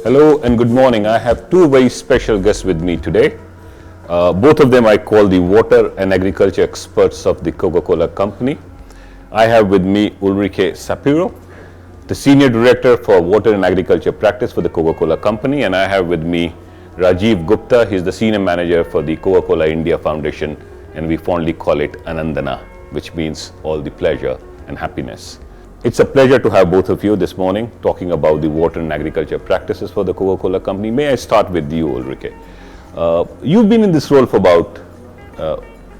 Hello and good morning. I have two very special guests with me today. Both of them I call the water and agriculture experts of the Coca-Cola company. I have with me Ulrike Sapiro, the Senior Director for Water and Agriculture Practice for the Coca-Cola company, and I have with me Rajiv Gupta. He's the Senior Manager for the Coca-Cola India Foundation, and we fondly call it Anandana, which means all the pleasure and happiness. It's a pleasure to have both of you this morning talking about the water and agriculture practices for the Coca-Cola company. May I start with you, Ulrike? You've been in this role for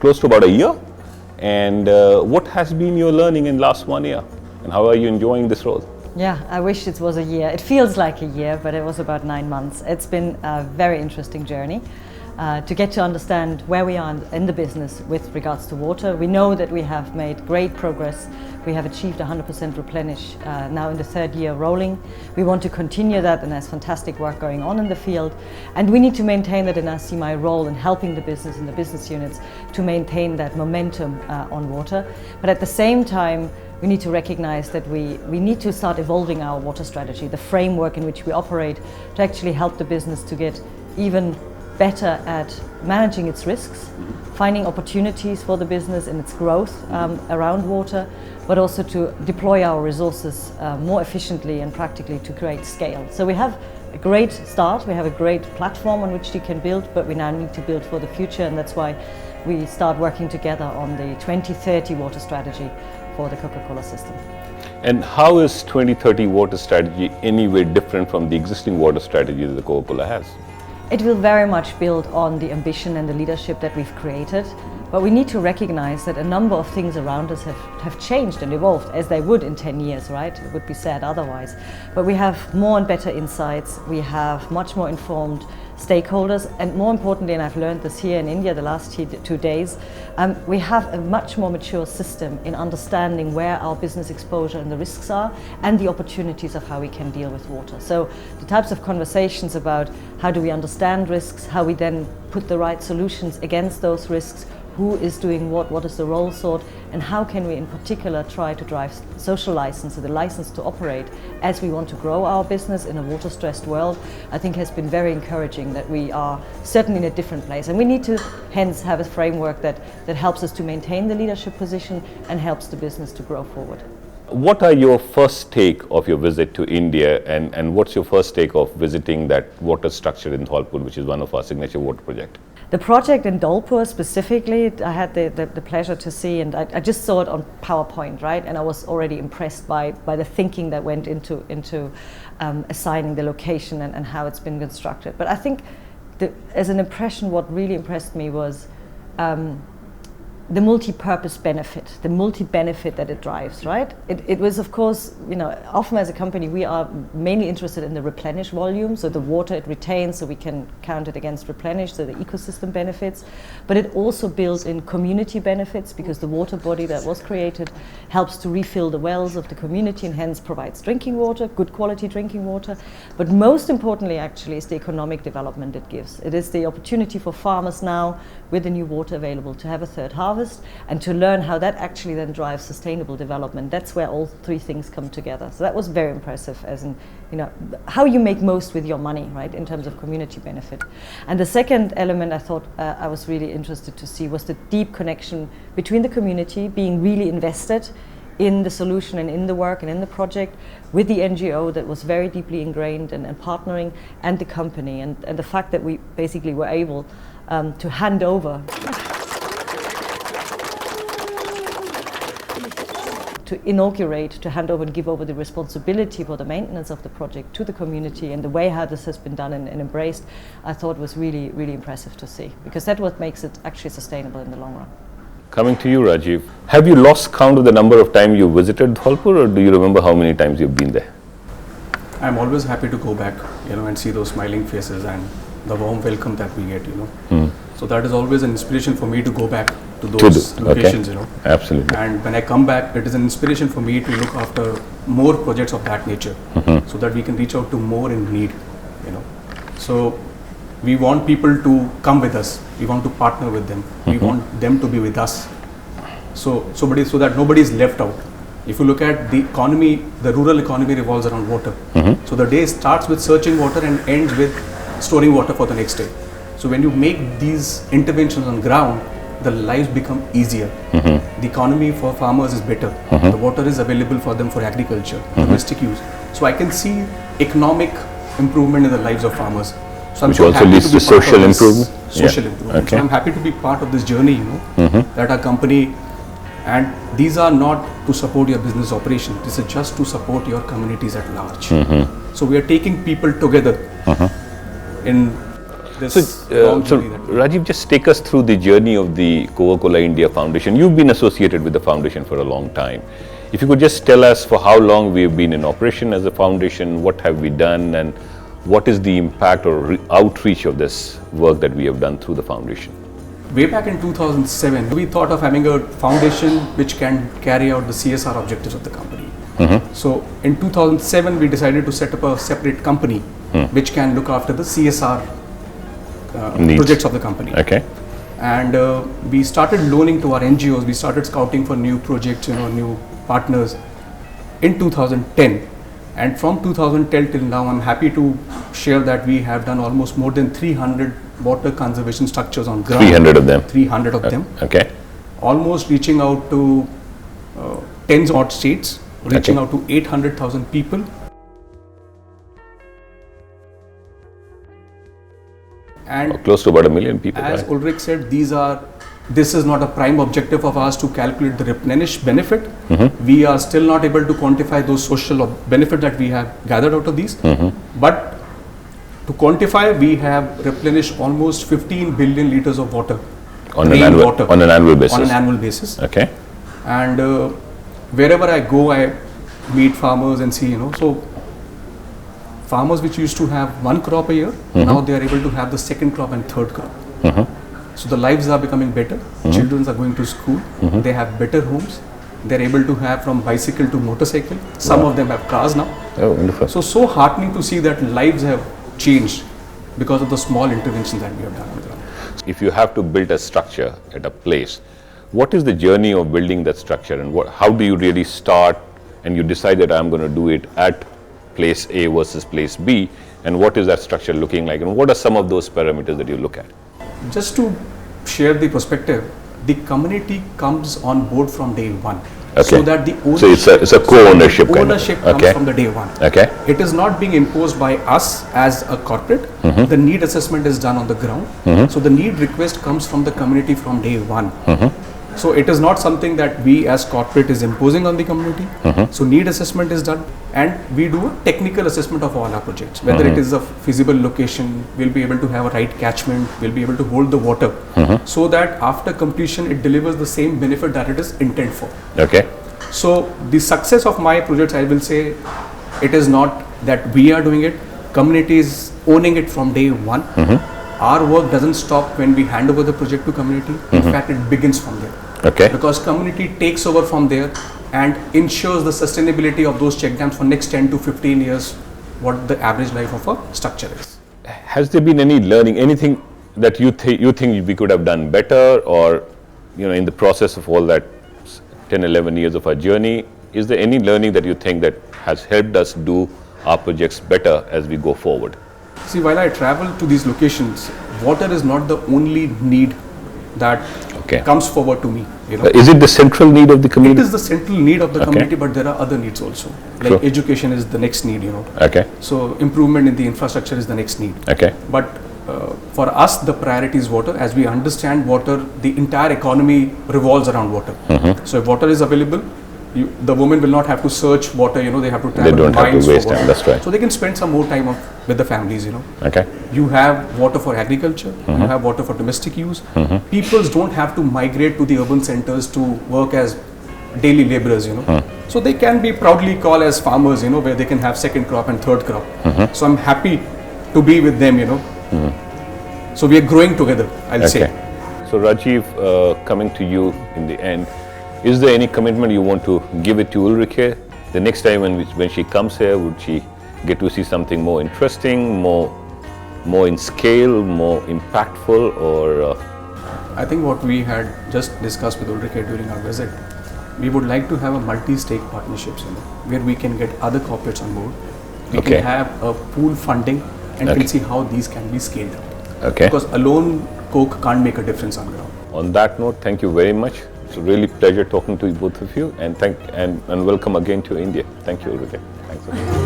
close to about a year. And what has been your learning in last 1 year? And how are you enjoying this role? Yeah, I wish it was a year. It feels like a year, but it was about 9 months. It's been a very interesting journey. To get to understand where we are in the business with regards to water. We know that we have made great progress. We have achieved 100% replenish now in the 3rd year rolling. We want to continue that, and there's fantastic work going on in the field. And we need to maintain that, and I see my role in helping the business and the business units to maintain that momentum on water. But at the same time, we need to recognize that we need to start evolving our water strategy, the framework in which we operate, to actually help the business to get even better at managing its risks, finding opportunities for the business and its growth around water, but also to deploy our resources more efficiently and practically to create scale. So we have a great start, we have a great platform on which we can build, but we now need to build for the future, and that's why we start working together on the 2030 water strategy for the Coca-Cola system. And how is 2030 water strategy any way different from the existing water strategy that the Coca-Cola has? It will very much build on the ambition and the leadership that we've created, but we need to recognize that a number of things around us have changed and evolved, as they would in 10 years, right? It would be sad otherwise. But we have more and better insights, we have much more informed stakeholders, and more importantly, and I've learned this here in India the last 2 days, we have a much more mature system in understanding where our business exposure and the risks are, and the opportunities of how we can deal with water. So the types of conversations about how do we understand risks, how we then put the right solutions against those risks, who is doing what is the role sort, and how can we in particular try to drive social license, or the license to operate, as we want to grow our business in a water-stressed world, I think has been very encouraging, that we are certainly in a different place. And we need to hence have a framework that helps us to maintain the leadership position and helps the business to grow forward. What are your first take of your visit to India, and what's your first take of visiting that water structure in Dholpur, which is one of our signature water projects? The project in Dholpur specifically, I had the pleasure to see, and I just saw it on PowerPoint, right? And I was already impressed by the thinking that went into assigning the location and how it's been constructed. But I think as an impression, what really impressed me was the multi-purpose benefit, the multi-benefit that it drives, right? It was, of course, often as a company, we are mainly interested in the replenish volume, so the water it retains, so we can count it against replenish, so the ecosystem benefits. But it also builds in community benefits, because the water body that was created helps to refill the wells of the community and hence provides drinking water, good quality drinking water. But most importantly, actually, is the economic development it gives. It is the opportunity for farmers now, with the new water available, to have a third harvest, and to learn how that actually then drives sustainable development. That's where all 3 things come together. So that was very impressive, as in, how you make most with your money, right, in terms of community benefit. And the second element I thought I was really interested to see was the deep connection between the community being really invested in the solution and in the work and in the project, with the NGO that was very deeply ingrained and partnering, and the company, and the fact that we basically were able to hand over to inaugurate, to hand over and give over the responsibility for the maintenance of the project to the community, and the way how this has been done and embraced, I thought was really, really impressive to see, because that's what makes it actually sustainable in the long run. Coming to you, Rajiv, have you lost count of the number of times you visited Dholpur, or do you remember how many times you've been there? I'm always happy to go back, and see those smiling faces and the warm welcome that we get, So that is always an inspiration for me to go back to those locations, Absolutely. And when I come back, it is an inspiration for me to look after more projects of that nature, so that we can reach out to more in need, So we want people to come with us. We want to partner with them. We want them to be with us. So that nobody is left out. If you look at the economy, the rural economy revolves around water. So the day starts with searching water and ends with storing water for the next day. So when you make these interventions on ground, the lives become easier. The economy for farmers is better. The water is available for them for agriculture, domestic use. So I can see economic improvement in the lives of farmers. So I'm Which so also happy leads be to part of social this improvement? Social Yeah. improvement. Okay. So I'm happy to be part of this journey, that our company, and these are not to support your business operation. This is just to support your communities at large. So we are taking people together in this long So journey that Rajiv, just take us through the journey of the Coca-Cola India Foundation. You've been associated with the foundation for a long time. If you could just tell us for how long we've been in operation as a foundation, what have we done, and what is the impact or outreach of this work that we have done through the foundation? way back in 2007, we thought of having a foundation which can carry out the CSR objectives of the company. So in 2007, we decided to set up a separate company which can look after the CSR Needs. projects of the company. Okay. And we started loaning to our NGOs. We started scouting for new projects, new partners in 2010. And from 2010 till now, I'm happy to share that we have done almost more than 300 water conservation structures on ground. 300 of them. 300 of them. Okay. Almost reaching out to tens odd states, reaching Okay. out to 800,000 people. And Close to about 1 million people. as right? Ulrich said, this is not a prime objective of ours to calculate the replenished benefit. We are still not able to quantify those social benefit that we have gathered out of these. But to quantify, we have replenished almost 15 billion liters of water, on an rainwater, annual basis. on an annual basis. Okay. And wherever I go, I meet farmers and see, so farmers which used to have one crop a year, now they are able to have the second crop and third crop. So the lives are becoming better. Children are going to school. They have better homes. They're able to have from bicycle to motorcycle. Some of them have cars now. Oh, wonderful. So heartening to see that lives have changed because of the small interventions that we have done on the ground. If you have to build a structure at a place, what is the journey of building that structure, and how do you really start and you decide that I'm going to do it at place A versus place B, and what is that structure looking like, and what are some of those parameters that you look at? Just to share the perspective, the community comes on board from day one. Okay. So that the ownership, So it's a co-ownership kind of. ownership comes Okay. from the day one. Okay. It is not being imposed by us as a corporate. The need assessment is done on the ground. So the need request comes from the community from day one. So it is not something that we as corporate is imposing on the community. So need assessment is done, and we do a technical assessment of all our projects. Whether it is a feasible location, we'll be able to have a right catchment, we'll be able to hold the water, so that after completion it delivers the same benefit that it is intended for. Okay. So the success of my projects, I will say, it is not that we are doing it. Community is owning it from day one. Our work doesn't stop when we hand over the project to community. In fact, it begins from there. Okay. Because community takes over from there and ensures the sustainability of those check dams for next 10 to 15 years, what the average life of a structure is. Has there been any learning, anything that you think we could have done better, or in the process of all that 10, 11 years of our journey, is there any learning that you think that has helped us do our projects better as we go forward? See, while I travel to these locations, water is not the only need that comes forward to me. Is it the central need of the community? It is the central need of the community, but there are other needs also. Like Sure. education is the next need, Okay. So improvement in the infrastructure is the next need. Okay. But for us, the priority is water. As we understand water, the entire economy revolves around water. So if water is available, the women will not have to search water, they have to travel They don't have to miles for waste water. time, that's right. So they can spend some more time with the families, Okay. You have water for agriculture, you have water for domestic use. Peoples don't have to migrate to the urban centers to work as daily laborers, So they can be proudly called as farmers, where they can have second crop and third crop. So I'm happy to be with them, So we are growing together, I'll say. So Rajiv, coming to you in the end, is there any commitment you want to give it to Ulrike? The next time when she comes here, would she get to see something more interesting, more in scale, more impactful, or? I think what we had just discussed with Ulrike during our visit, we would like to have a multi-stake partnerships, where we can get other corporates on board. We Okay. can have a pool funding and Okay. can see how these can be scaled up. Okay. Because alone Coke can't make a difference on ground. On that note, thank you very much. It's a really pleasure talking to you, both of you, and welcome again to India. Thank you, Ulrike. Thanks.